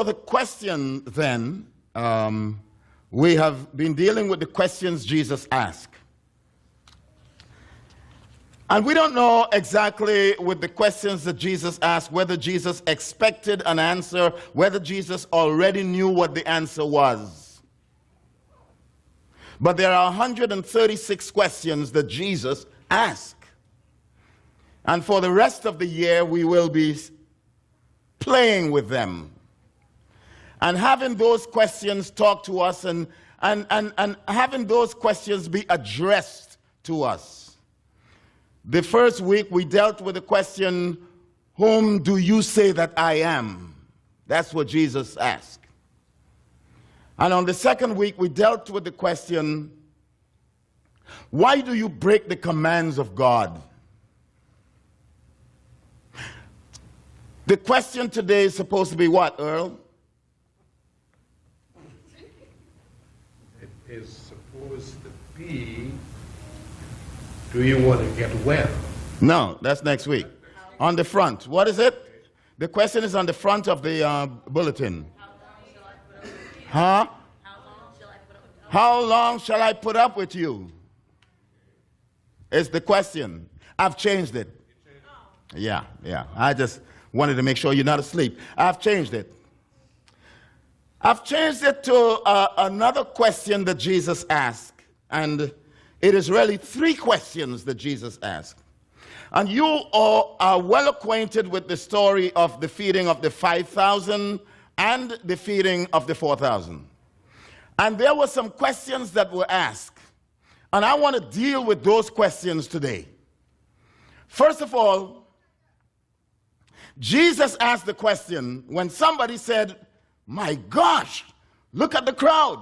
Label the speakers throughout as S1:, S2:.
S1: the question then, we have been dealing with the questions Jesus asked. And we don't know exactly with the questions that Jesus asked whether Jesus expected an answer, whether Jesus already knew what the answer was. But there are 136 questions that Jesus asked. And for the rest of the year, we will be playing with them and having those questions talk to us and having those questions be addressed to us. The first week we dealt with the question, whom do you say that I am? That's what Jesus asked. And on the second week we dealt with the question, why do you break the commands of God? The question today is supposed to be what, Earl?
S2: It is supposed to be, do you want to get well?
S1: No, that's next week. On the front. What is it? The question is on the front of the bulletin. Huh? How long shall I put up with you? Is the question. I've changed it. Yeah. I just wanted to make sure you're not asleep. I've changed it. I've changed it to another question that Jesus asked. And it is really three questions that Jesus asked. And you are well acquainted with the story of the feeding of the 5,000 and the feeding of the 4,000. And there were some questions that were asked. And I want to deal with those questions today. First of all, Jesus asked the question when somebody said, my gosh, look at the crowd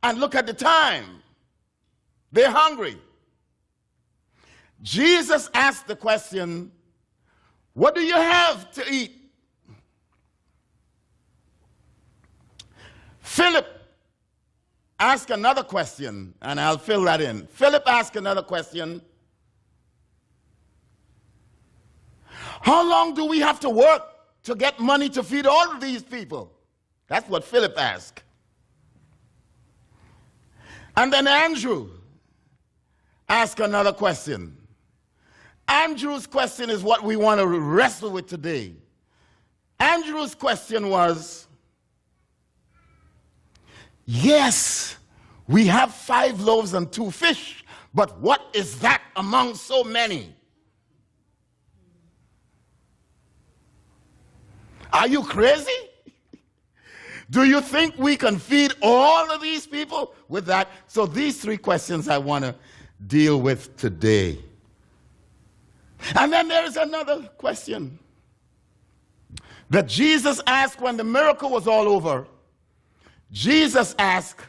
S1: and look at the time. They're hungry. Jesus asked the question, what do you have to eat? Philip asked another question, and I'll fill that in. Philip asked another question. How long do we have to work to get money to feed all of these people? That's what Philip asked. And then Andrew asked another question. Andrew's question is what we want to wrestle with today. Andrew's question was, yes, we have 5 loaves and 2 fish, but what is that among so many? Are you crazy? Do you think we can feed all of these people with that? So these 3 questions I want to deal with today. And then there is another question that Jesus asked when the miracle was all over. Jesus asked,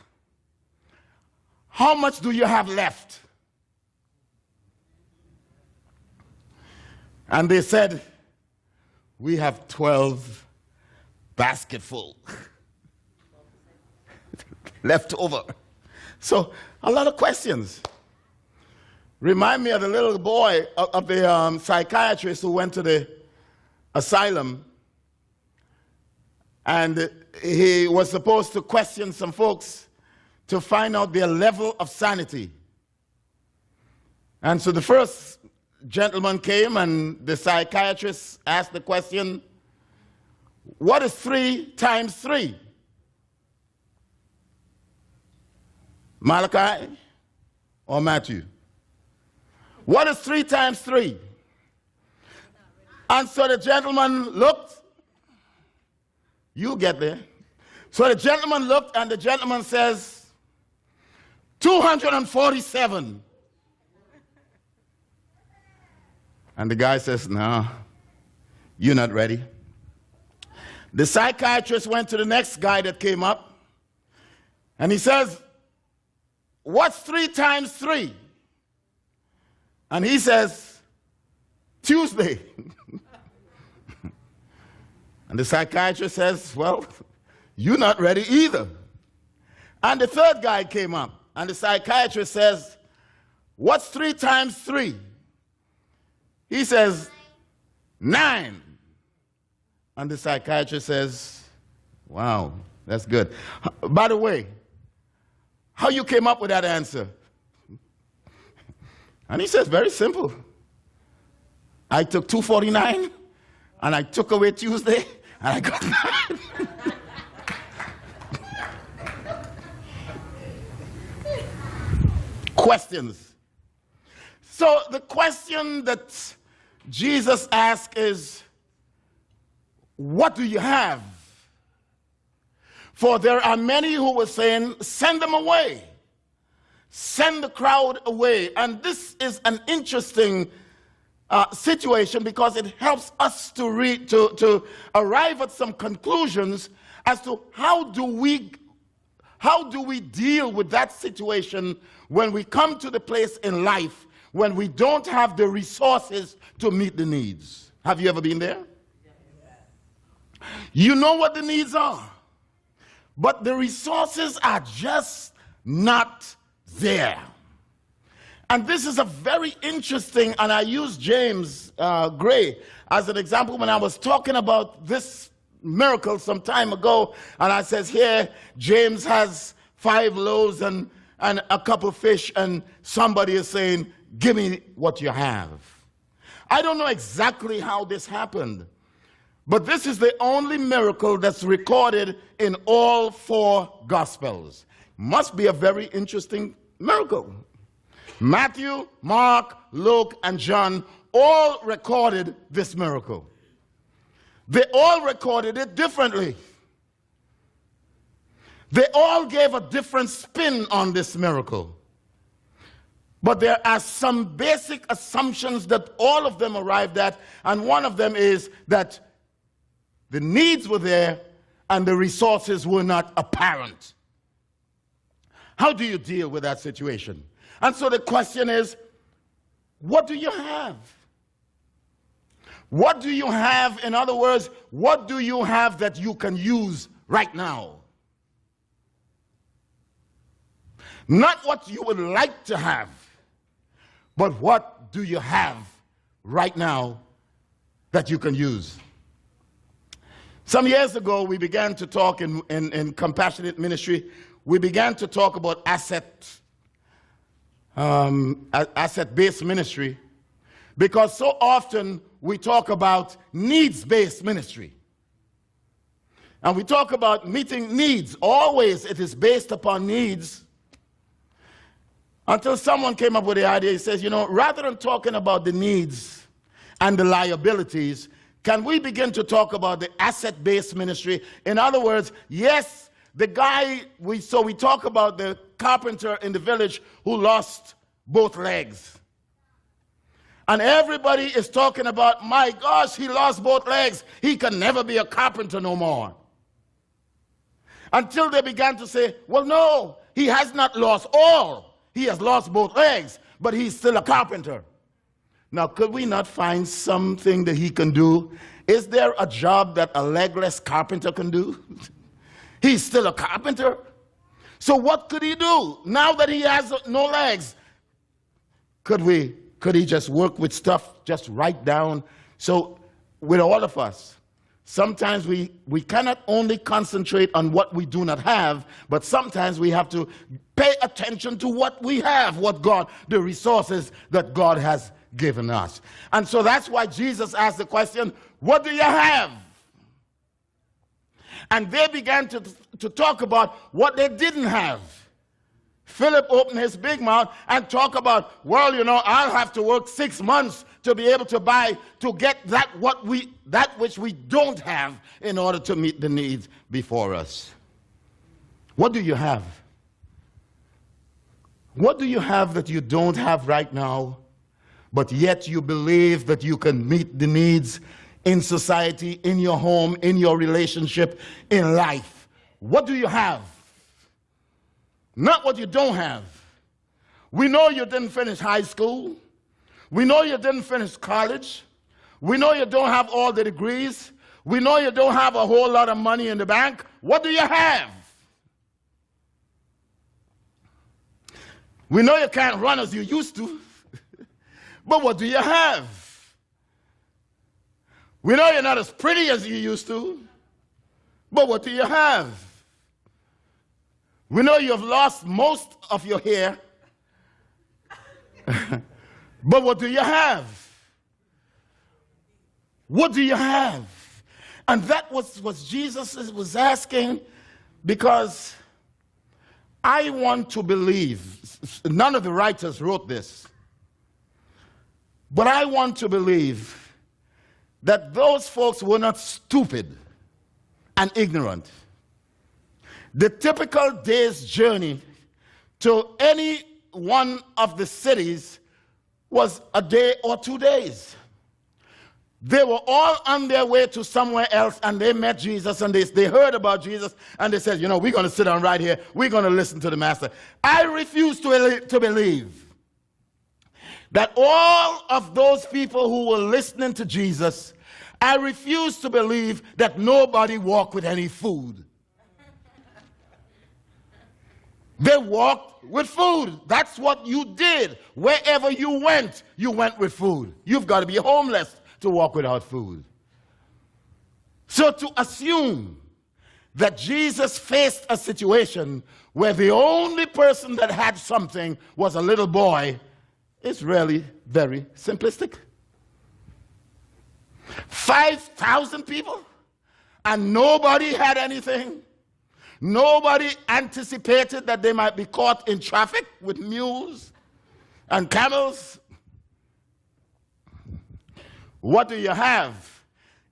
S1: how much do you have left? And they said, we have 12 basketful left over. So a lot of questions. Remind me of the little boy of the psychiatrist who went to the asylum, and he was supposed to question some folks to find out their level of sanity. And so the first gentleman came, and the psychiatrist asked the question, what is 3 times 3? Malachi or Matthew? What is 3 times 3? And so the gentleman looked. You get there. So the gentleman looked, and the gentleman says, 247. And the guy says, no, you're not ready. The psychiatrist went to the next guy that came up, and he says, what's 3 times 3? And he says, Tuesday. And the psychiatrist says, well, you're not ready either. And the third guy came up, and the psychiatrist says, what's 3 times 3? He says, 9. And the psychiatrist says, Wow, that's good. By the way, how you came up with that answer? And he says, very simple. I took 249, and I took away Tuesday, and I got 9. Questions. So the question that Jesus asked is, what do you have? For there are many who were saying, send them away. Send the crowd away. And this is an interesting situation because it helps us to arrive at some conclusions as to how do we deal with that situation when we come to the place in life when we don't have the resources to meet the needs. Have you ever been there? You know what the needs are, but the resources are just not there. And this is a very interesting, and I used James Gray as an example when I was talking about this miracle some time ago, and I says here, James has 5 loaves and a couple of fish, and somebody is saying, give me what you have. I don't know exactly how this happened, but this is the only miracle that's recorded in all 4 Gospels. Must be a very interesting miracle. Matthew, Mark, Luke, and John all recorded this miracle. They all recorded it differently. They all gave a different spin on this miracle. But there are some basic assumptions that all of them arrived at, and one of them is that the needs were there and the resources were not apparent. How do you deal with that situation? And so the question is, what do you have? What do you have? In other words, what do you have that you can use right now? Not what you would like to have, but what do you have right now that you can use? Some years ago, we began to talk in compassionate ministry. We began to talk about asset-based ministry, because so often we talk about needs-based ministry. And we talk about meeting needs. Always it is based upon needs. Until someone came up with the idea, he says, rather than talking about the needs and the liabilities, can we begin to talk about the asset-based ministry? In other words, yes, the guy, we talk about the carpenter in the village who lost both legs. And everybody is talking about, my gosh, he lost both legs. He can never be a carpenter no more. Until they began to say, well, no, he has not lost all. He has lost both legs, but he's still a carpenter. Now, could we not find something that he can do? Is there a job that a legless carpenter can do? He's still a carpenter. So what could he do now that he has no legs? Could he just work with stuff, just write down? So with all of us, sometimes we cannot only concentrate on what we do not have, but sometimes we have to pay attention to what we have, the resources that God has given us. And so that's why Jesus asked the question, what do you have? And they began to talk about what they didn't have. Philip opened his big mouth and talk about, well, I'll have to work 6 months to be able to get that which we don't have in order to meet the needs before us. What do you have? What do you have that you don't have right now, but yet you believe that you can meet the needs in society, in your home, in your relationship, in life? What do you have? Not what you don't have. We know you didn't finish high school. We know you didn't finish college. We know you don't have all the degrees. We know you don't have a whole lot of money in the bank. What do you have? We know you can't run as you used to. But what do you have? We know you're not as pretty as you used to. But what do you have? We know you've lost most of your hair. But what do you have? What do you have? And that was what Jesus was asking, because I want to believe, none of the writers wrote this, but I want to believe that those folks were not stupid and ignorant. The typical day's journey to any one of the cities was a day or 2 days. They were all on their way to somewhere else, and they met Jesus, and they heard about Jesus, and they said, you know, we're going to sit down right here. We're going to listen to the Master. I refuse to believe that all of those people who were listening to Jesus, I refuse to believe that nobody walked with any food. They walked with food. That's what you did. Wherever you went with food. You've got to be homeless to walk without food. So to assume that Jesus faced a situation where the only person that had something was a little boy is really very simplistic. 5,000 people and nobody had anything. Nobody anticipated that they might be caught in traffic with mules and camels. What do you have?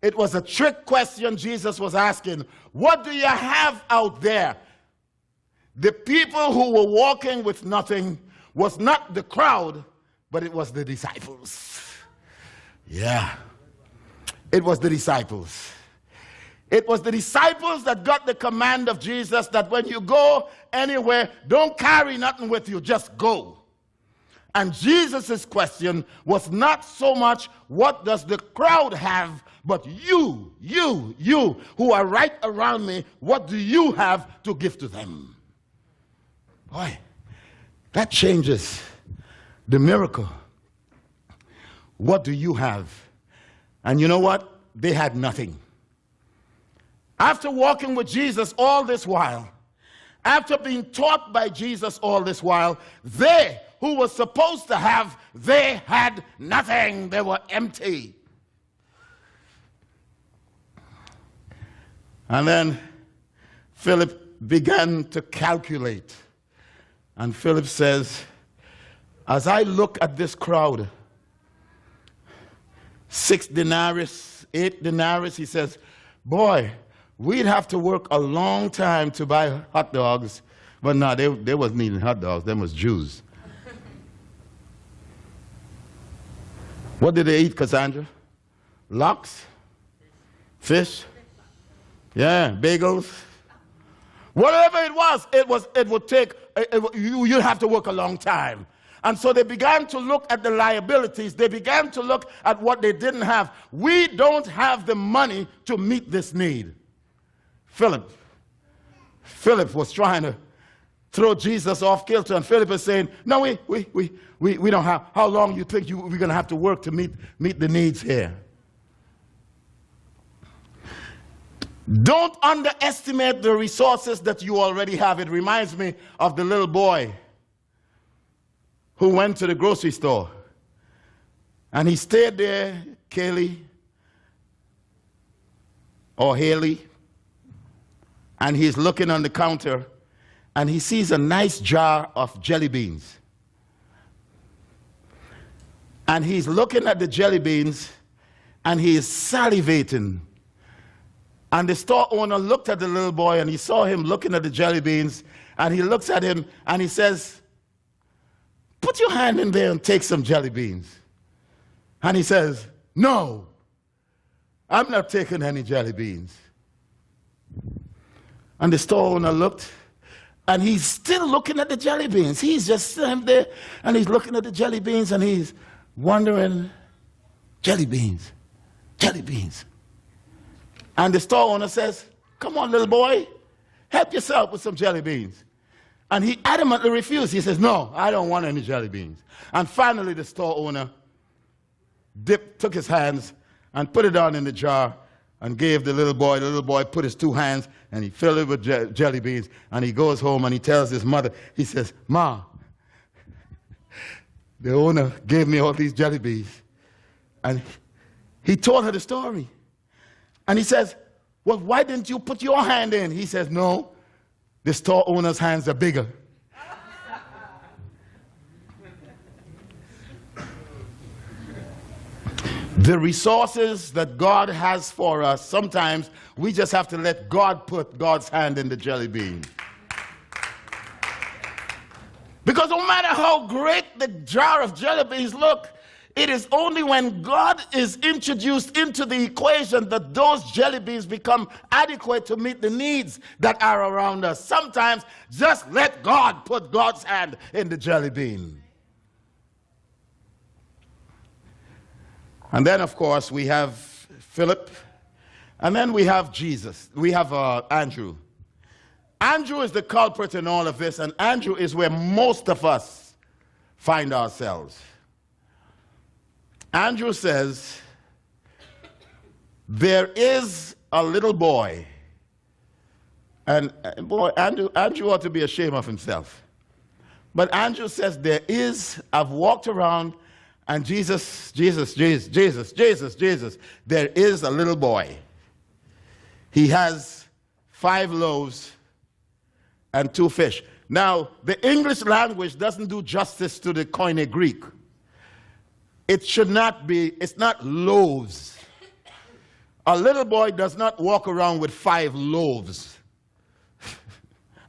S1: It was a trick question Jesus was asking. What do you have out there? The people who were walking with nothing was not the crowd, but it was the disciples. Yeah. It was the disciples. It was the disciples that got the command of Jesus that when you go anywhere, don't carry nothing with you, just go. And Jesus' question was not so much, what does the crowd have, but you who are right around me, what do you have to give to them? Boy, that changes the miracle. What do you have? And you know what? They had nothing. After walking with Jesus all this while, after being taught by Jesus all this while, they who were supposed to have, they had nothing. They were empty. And then Philip began to calculate. And Philip says, as I look at this crowd, 6 denarii, 8 denarii, he says, boy, we'd have to work a long time to buy hot dogs. But no, they wasn't eating hot dogs. Them was Jews. What did they eat, Cassandra? Lox? Fish? Yeah, bagels. Whatever it would take, you'd have to work a long time. And so they began to look at the liabilities. They began to look at what they didn't have. We don't have the money to meet this need. Philip was trying to throw Jesus off kilter, and Philip is saying, no, we don't have. How long you think we're going to have to work to meet the needs here? Don't underestimate the resources that you already have. It reminds me of the little boy who went to the grocery store, and he stayed there, Kaylee or Haley, and he's looking on the counter, and he sees a nice jar of jelly beans. And he's looking at the jelly beans, and he is salivating. And the store owner looked at the little boy, and he saw him looking at the jelly beans, and he looks at him, and he says, put your hand in there and take some jelly beans. And he says, no, I'm not taking any jelly beans. And the store owner looked, and he's still looking at the jelly beans. He's just sitting there, and he's looking at the jelly beans, and he's wondering, jelly beans, jelly beans. And the store owner says, come on, little boy, help yourself with some jelly beans. And he adamantly refused. He says, no, I don't want any jelly beans. And finally, the store owner took his hands and put it down in the jar and gave the little boy. The little boy put his 2 hands and he filled it with jelly beans. And he goes home and he tells his mother, he says, "Ma, the owner gave me all these jelly beans." And he told her the story. And he says, "Well, why didn't you put your hand in?" He says, "No, the store owner's hands are bigger." The resources that God has for us, sometimes we just have to let God put God's hand in the jelly bean. Because no matter how great the jar of jelly beans look, it is only when God is introduced into the equation that those jelly beans become adequate to meet the needs that are around us. Sometimes just let God put God's hand in the jelly bean. And then, of course, we have Philip, and then we have Jesus. We have Andrew. Andrew is the culprit in all of this, and Andrew is where most of us find ourselves. Andrew says, "There is a little boy." And boy, Andrew ought to be ashamed of himself. But Andrew says, I've walked around, and Jesus, there is a little boy. He has 5 loaves and 2 fish. Now, the English language doesn't do justice to the Koine Greek. It's not loaves. A little boy does not walk around with 5 loaves.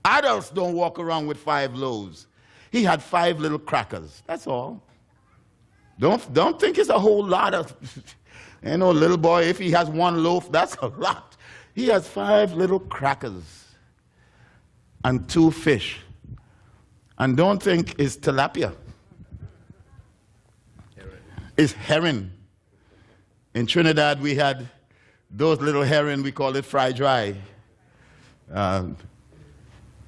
S1: Adults don't walk around with 5 loaves. He had 5 little crackers, that's all. Don't think it's a whole lot of, little boy, if he has 1 loaf, that's a lot. He has 5 little crackers and 2 fish. And don't think it's tilapia. It's herring. In Trinidad, we had those little herring, we call it fry dry.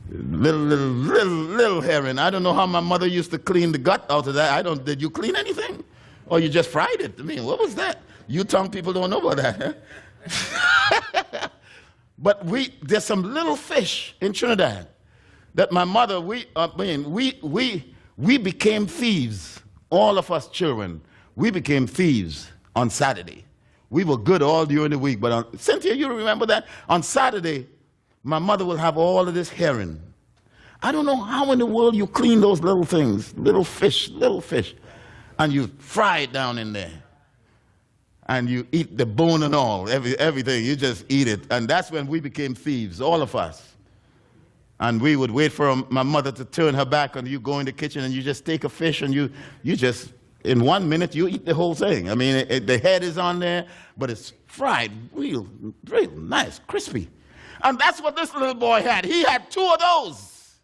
S1: Little herring. I don't know how my mother used to clean the gut out of that. Did you clean anything? Or you just fried it? I mean, what was that? You tongue people don't know about that. Huh? But there's some little fish in Trinidad that my mother, we became thieves. All of us children, we became thieves on Saturday. We were good all during the week, but Cynthia, you remember that? On Saturday, my mother will have all of this herring. I don't know how in the world you clean those little things, little fish, and you fry it down in there. And you eat the bone and all, everything, you just eat it. And that's when we became thieves, all of us. And we would wait for my mother to turn her back, and you go in the kitchen and you just take a fish and you just, in 1 minute, you eat the whole thing. I mean, the head is on there, but it's fried real nice, crispy. And that's what this little boy had. He had 2 of those.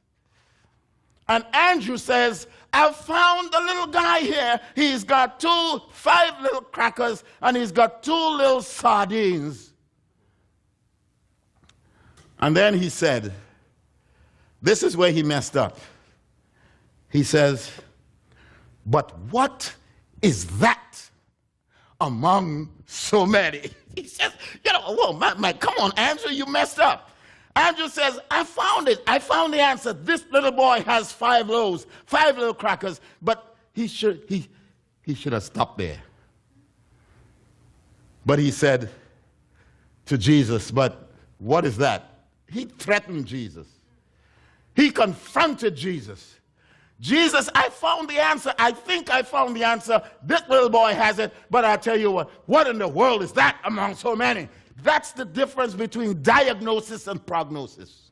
S1: And Andrew says, "I've found a little guy here. He's got 5 little crackers, and he's got 2 little sardines." And then he said, this is where he messed up. He says, "But what is that among so many?" He says, come on, Andrew, you messed up. Andrew says, "I found it. I found the answer. This little boy has 5 loaves, 5 little crackers, but he should have stopped there." But he said to Jesus, "But what is that?" He threatened Jesus. He confronted Jesus. "Jesus, I found the answer. I think I found the answer. This little boy has it, but I tell you what in the world is that among so many?" That's the difference between diagnosis and prognosis.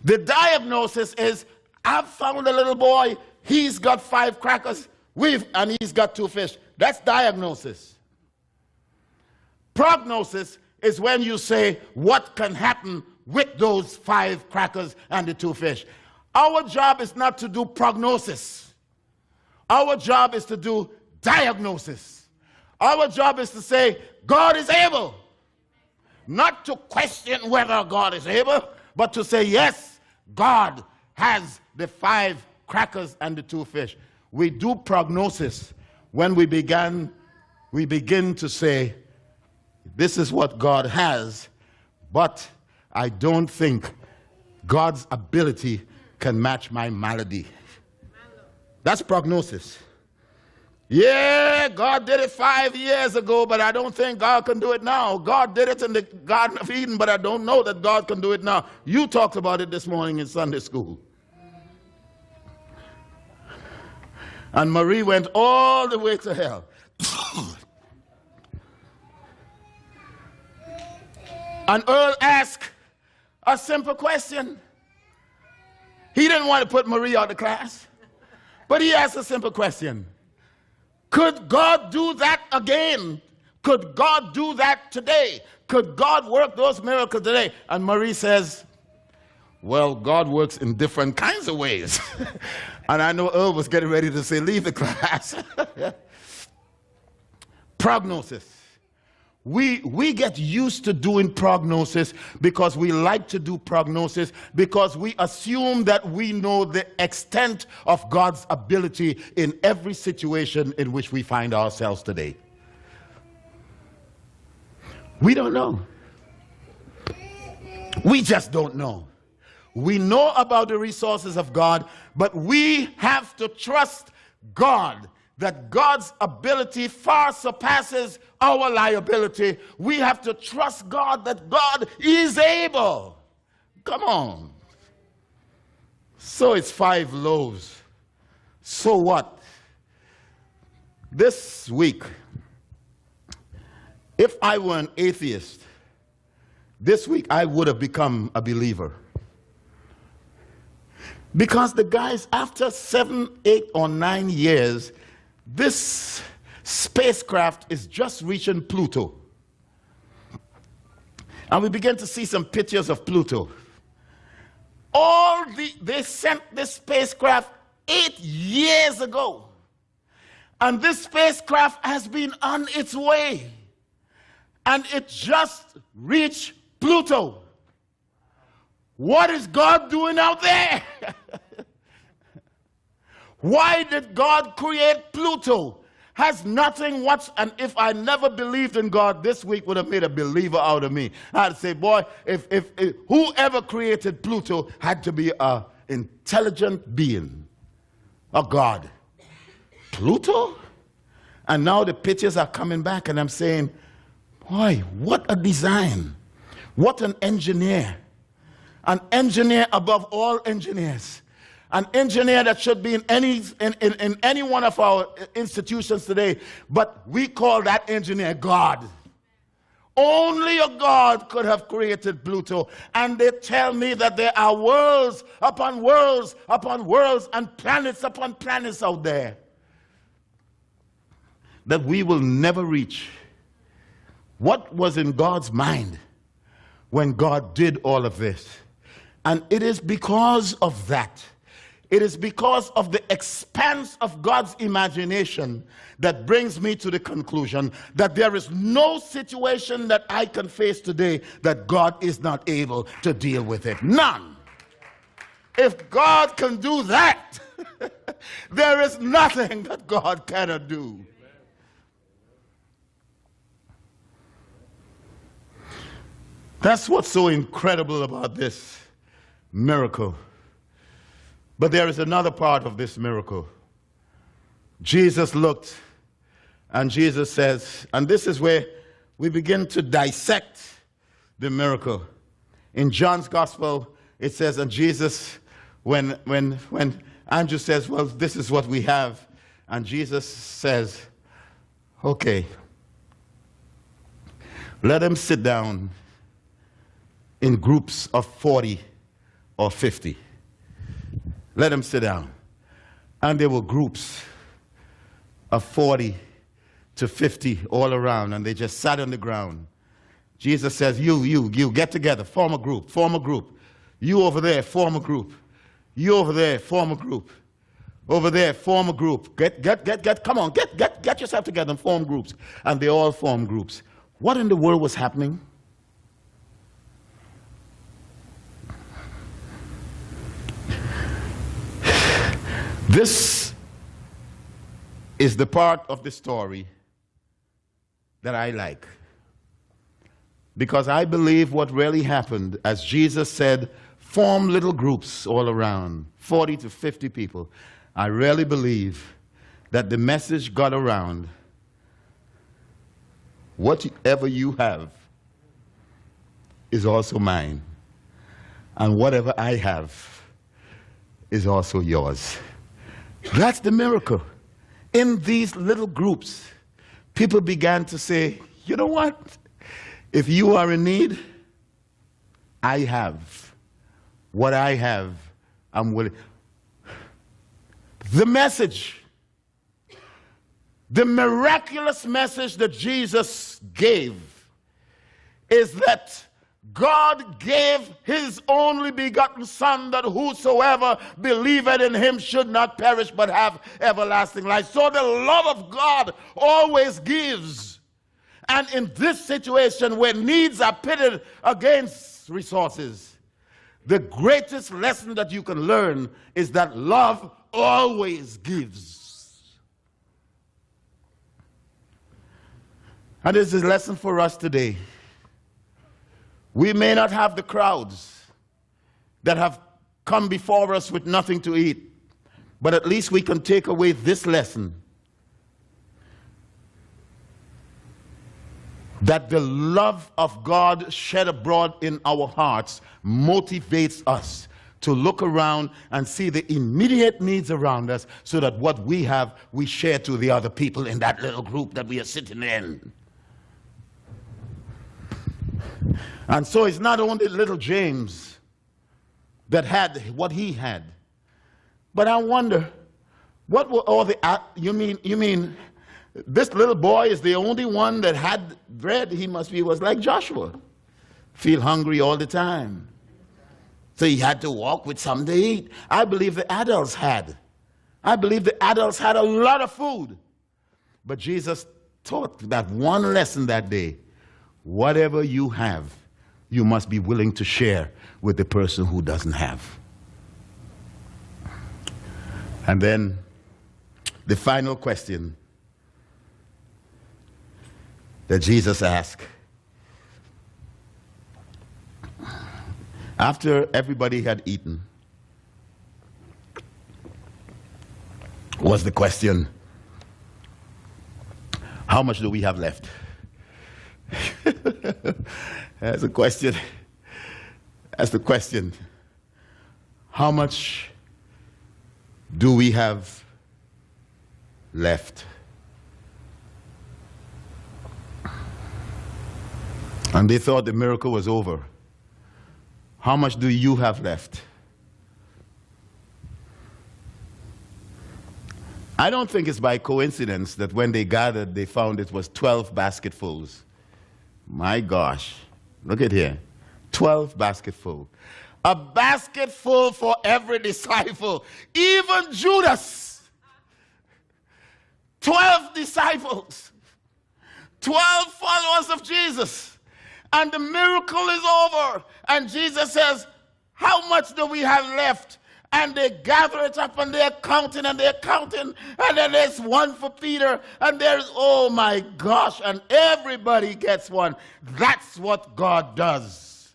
S1: The diagnosis is, I've found a little boy, he's got 5 crackers, and he's got 2 fish. That's diagnosis. Prognosis is when you say what can happen with those 5 crackers and the 2 fish. Our job is not to do prognosis. Our job is to do diagnosis. Our job is to say, God is able. Not to question whether God is able, but to say, yes, God has the 5 crackers and the 2 fish. We do prognosis when we begin to say, This is what God has, but I don't think God's ability can match my malady. That's prognosis. Yeah, God did it 5 years ago, but I don't think God can do it now. God did it in the Garden of Eden, but I don't know that God can do it now. You talked about it this morning in Sunday school. And Marie went all the way to hell. And Earl asked a simple question. He didn't want to put Marie out of class, but he asked a simple question. Could God do that again? Could God do that today? Could God work those miracles today? And Marie says, well, God works in different kinds of ways. And I know Earl was getting ready to say, leave the class. Prognosis. We get used to doing prognosis because we like to do prognosis because we assume that we know the extent of God's ability in every situation in which we find ourselves today. We don't know. We just don't know. We know about the resources of God, but we have to trust God, that God's ability far surpasses our liability. We have to trust God that God is able. Come on. So it's 5 loaves. So what? This week, if I were an atheist, this week I would have become a believer. Because the guys, after 7, 8, or 9 years, this spacecraft is just reaching Pluto. And we begin to see some pictures of Pluto. They sent this spacecraft 8 years ago. And this spacecraft has been on its way. And it just reached Pluto. What is God doing out there? Why did God create Pluto? Has nothing and if I never believed in God, this week would have made a believer out of me. I'd say, boy, if whoever created Pluto had to be an intelligent being, a God. Pluto? And now the pictures are coming back and I'm saying, boy, what a design. What an engineer. An engineer above all engineers. An engineer that should be in any one of our institutions today, but we call that engineer God. Only a God could have created Pluto. And they tell me that there are worlds upon worlds upon worlds and planets upon planets out there that we will never reach. What was in God's mind when God did all of this? And it is because of that. It is because of the expanse of God's imagination that brings me to the conclusion that there is no situation that I can face today that God is not able to deal with it. None. If God can do that, there is nothing that God cannot do. That's what's so incredible about this miracle. But there is another part of this miracle. Jesus looked, and Jesus says, and this is where we begin to dissect the miracle. In John's gospel, it says, and Jesus, when Andrew says, well, this is what we have, and Jesus says, okay, let them sit down in groups of 40 or 50. Let them sit down. And there were groups of 40 to 50 all around, and they just sat on the ground. Jesus says, you, get together, form a group. You over there, form a group. You over there, form a group. Over there, form a group. Come on, get yourself together and form groups. And they all form groups. What in the world was happening? This is the part of the story that I like. Because I believe what really happened, as Jesus said, form little groups all around, 40 to 50 people. I really believe that the message got around. Whatever you have is also mine. And whatever I have is also yours. That's the miracle. In these little groups, people began to say, you know what? If you are in need, I have. What I have, I'm willing. The message, the miraculous message that Jesus gave is that God gave his only begotten Son, that whosoever believeth in him should not perish but have everlasting life. So the love of God always gives. And in this situation where needs are pitted against resources, the greatest lesson that you can learn is that love always gives. And this is a lesson for us today. We may not have the crowds that have come before us with nothing to eat, but at least we can take away this lesson, that the love of God shed abroad in our hearts motivates us to look around and see the immediate needs around us, so that what we have, we share to the other people in that little group that we are sitting in. And so it's not only little James that had what he had, but I wonder, what were all the, you mean this little boy is the only one that had bread? He was like Joshua, feel hungry all the time. So he had to walk with something to eat. I believe the adults had. I believe the adults had a lot of food. But Jesus taught that one lesson that day: whatever you have, you must be willing to share with the person who doesn't have. And then the final question that Jesus asked, after everybody had eaten, was the question, how much do we have left? That's the question. That's the question. How much do we have left? And they thought the miracle was over. How much do you have left? I don't think it's by coincidence that when they gathered, they found it was 12 basketfuls. My gosh. Look at here. 12 basketful. A basketful for every disciple. Even Judas. 12 disciples. 12 followers of Jesus. And the miracle is over. And Jesus says, how much do we have left? And they gather it up and they're counting and they're counting. And then there's one for Peter. And there's, oh my gosh, and everybody gets one. That's what God does.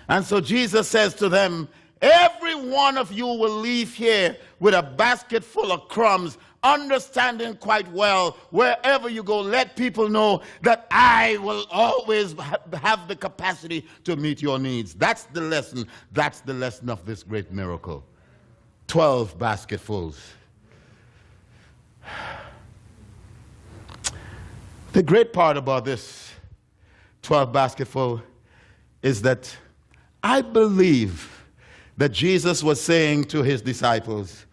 S1: And so Jesus says to them, every one of you will leave here with a basket full of crumbs, understanding quite well, wherever you go, let people know that I will always have the capacity to meet your needs. That's the lesson. That's the lesson of this great miracle. 12 basketfuls. The great part about this 12 basketful is that I believe that Jesus was saying to his disciples,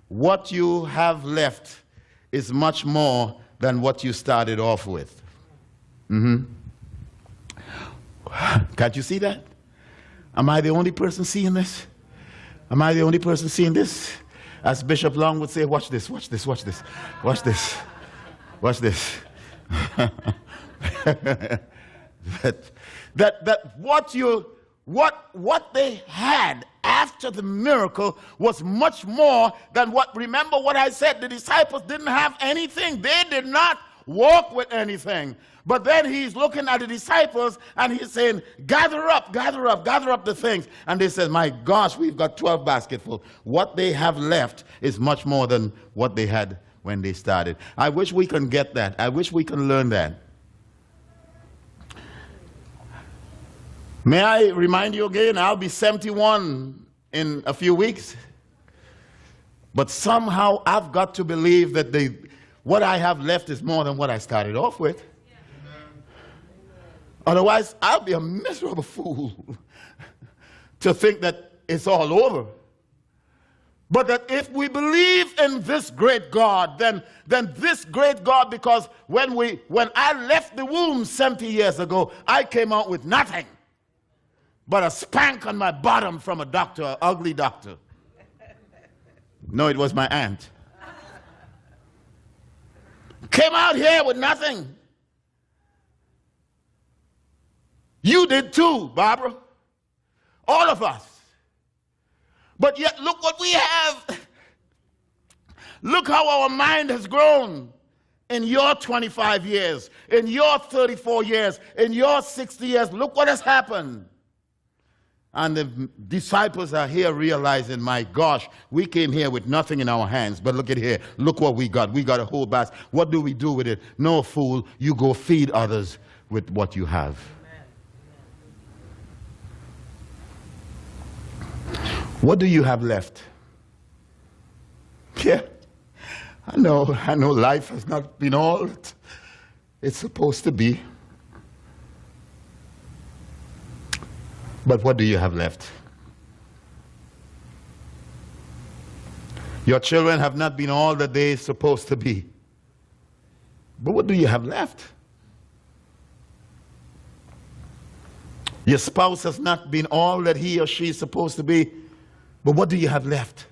S1: what you have left is much more than what you started off with. Can't you see that? Am I the only person seeing this? Am I the only person seeing this? As Bishop Long would say, watch this, watch this, watch this, watch this, watch this. that what they had after the miracle was much more than what, remember what I said, the disciples didn't have anything. They did not walk with anything. But then he's looking at the disciples and he's saying, gather up the things. And they said, my gosh, we've got 12 basketfuls. What they have left is much more than what they had when they started. I wish we can get that. I wish we can learn that. May I remind you again, I'll be 71 in a few weeks. But somehow I've got to believe that what I have left is more than what I started off with. Otherwise, I'll be a miserable fool to think that it's all over. But that if we believe in this great God, then this great God, because when I left the womb 70 years ago, I came out with nothing but a spank on my bottom from a doctor, an ugly doctor. No, it was my aunt. Came out here with nothing. You did too, Barbara. All of us. But yet, look what we have. Look how our mind has grown in your 25 years, in your 34 years, in your 60 years. Look what has happened. And the disciples are here realizing, my gosh, we came here with nothing in our hands. But look at here. Look what we got. We got a whole basket. What do we do with it? No, fool. You go feed others with what you have. What do you have left? Yeah, I know life has not been all it's supposed to be. But what do you have left? Your children have not been all that they're supposed to be. But what do you have left? Your spouse has not been all that he or she is supposed to be. But what do you have left?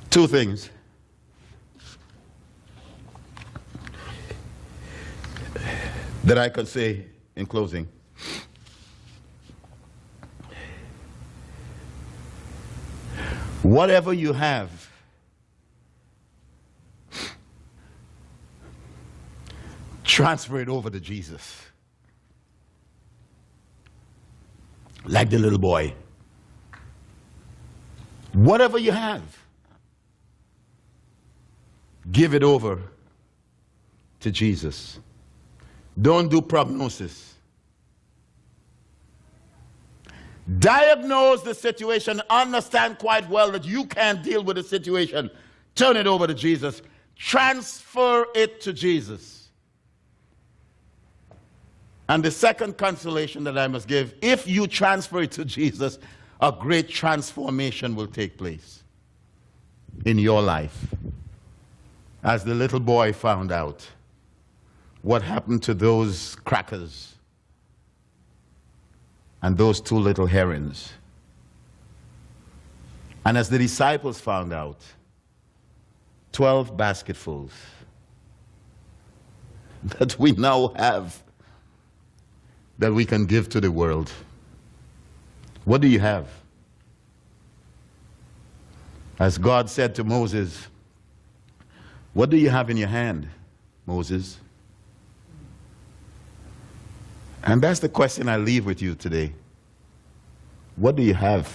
S1: Two things. That I could say in closing. Whatever you have, transfer it over to Jesus. Like the little boy. Whatever you have, give it over to Jesus. Don't do prognosis. Diagnose the situation. Understand quite well that you can't deal with the situation. Turn it over to Jesus. Transfer it to Jesus. And the second consolation that I must give, if you transfer it to Jesus, a great transformation will take place in your life. As the little boy found out what happened to those crackers and those two little herons. And as the disciples found out, 12 basketfuls that we now have that we can give to the world. What do you have? As God said to Moses, what do you have in your hand, Moses? And that's the question I leave with you today. What do you have?